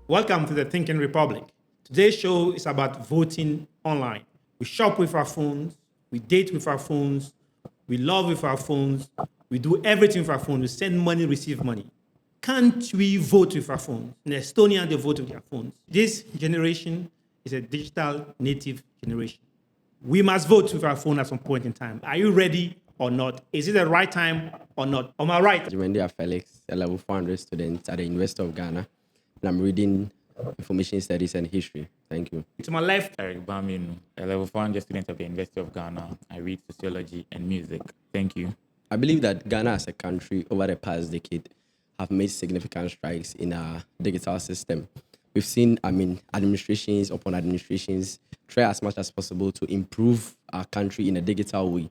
Welcome to the Thinking Republic. Today's show is about voting online. We shop with our phones, we date with our phones, we love with our phones, we do everything with our phones. We send money, receive money. Can't we vote with our phones? In Estonia, they vote with their phones. This generation is a digital native generation. We must vote with our phone at some point in time. Are you ready or not? Is it the right time or not? Am I right? Jimendia Felix, a level 400 student at the University of Ghana, and I'm reading Information Studies and History. Thank you. To my left, Eric Baminu, a level 400 student of the University of Ghana. I read sociology and music. Thank you. I believe that Ghana as a country over the past decade have made significant strides in our digital system. We've seen, administrations upon administrations try as much as possible to improve our country in a digital way.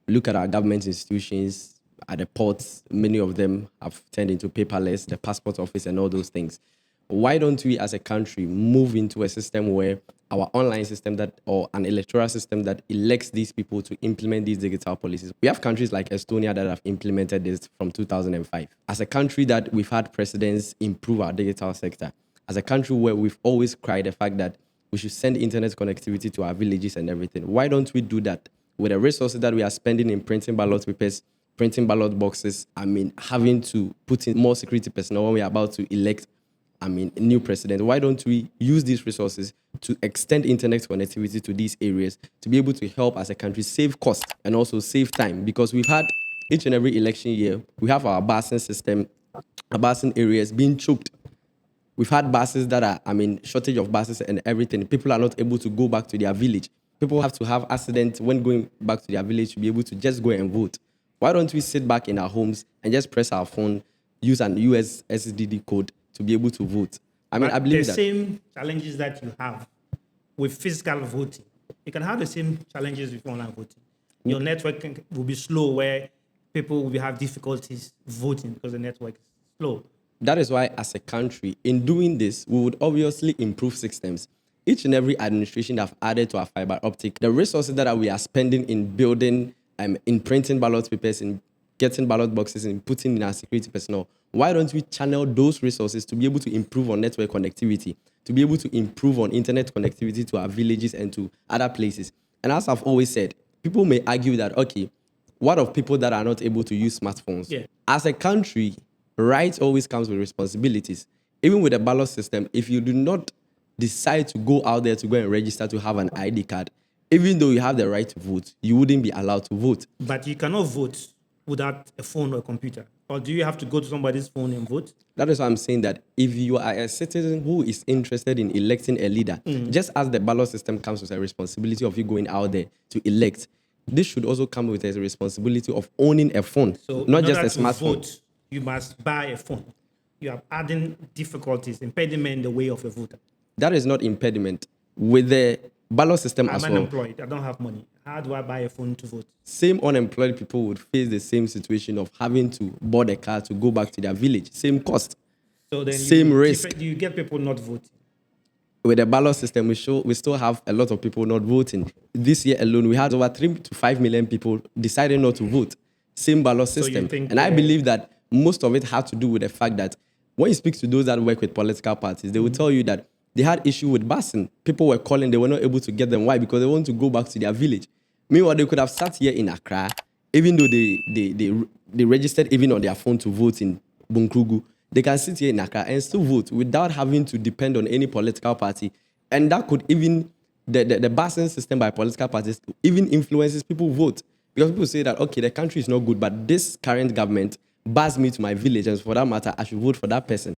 Look at our government institutions, at the ports, many of them have turned into paperless, the passport office and all those things. Why don't we as a country move into a system where our online system or an electoral system that elects these people to implement these digital policies? We have countries like Estonia that have implemented this from 2005. As a country that we've had presidents improve our digital sector, as a country where we've always cried the fact that we should send internet connectivity to our villages and everything, why don't we do that with the resources that we are spending in printing ballot papers, printing ballot boxes, having to put in more security personnel when we are about to elect new president? Why don't we use these resources to extend internet connectivity to these areas to be able to help as a country save cost and also save time? Because we've had each and every election year, we have our busing system, our busing areas being choked. We've had buses that are, shortage of buses and everything. People are not able to go back to their village. People have to have accidents when going back to their village to be able to just go and vote. Why don't we sit back in our homes and just press our phone, use an USSD code to be able to vote? I believe the that same challenges that you have with physical voting, you can have the same challenges with online voting. Your network will be slow, where people will have difficulties voting because the network is slow. that is why, as a country, in doing this, we would obviously improve systems. Each and every administration have added to our fiber optic. The resources that we are spending in building, in printing ballot papers, in getting ballot boxes, and putting in our security personnel, why don't we channel those resources to be able to improve on network connectivity, to be able to improve on internet connectivity to our villages and to other places? And as I've always said, people may argue that, okay, what of people that are not able to use smartphones? Yeah. As a country, rights always comes with responsibilities. Even with a ballot system, if you do not decide to go out there to go and register to have an ID card, even though you have the right to vote, you wouldn't be allowed to vote. But you cannot vote without a phone or a computer. Or do you have to go to somebody's phone and vote? That is why I'm saying that if you are a citizen who is interested in electing a leader, just as the ballot system comes with a responsibility of you going out there to elect, this should also come with a responsibility of owning a phone, So not in just order a to smartphone. vote, you must buy a phone. You are adding difficulties, impediment in the way of a voter. That is not impediment. With the ballot system I'm as well, unemployed. I don't have money. How do I buy a phone to vote? same unemployed people would face the same situation of having to board a car to go back to their village. Same cost. So then Same risk. You get people not voting. With the ballot system, we still have a lot of people not voting. This year alone, we had over 3 to 5 million people deciding not to vote. Same ballot you system. think, And I believe that most of it had to do with the fact that when you speak to those that work with political parties, they will tell you that they had issue with busing. People were calling, they were not able to get them. Why? Because they want to go back to their village. Meanwhile, they could have sat here in Accra, even though they registered even on their phone to vote in Bunkrugu. They can sit here in Accra and still vote without having to depend on any political party. And that could even, the busing system by political parties even influences people vote. Because people say that, okay, the country is not good, but this current government bus me to my village, and for that matter, I should vote for that person.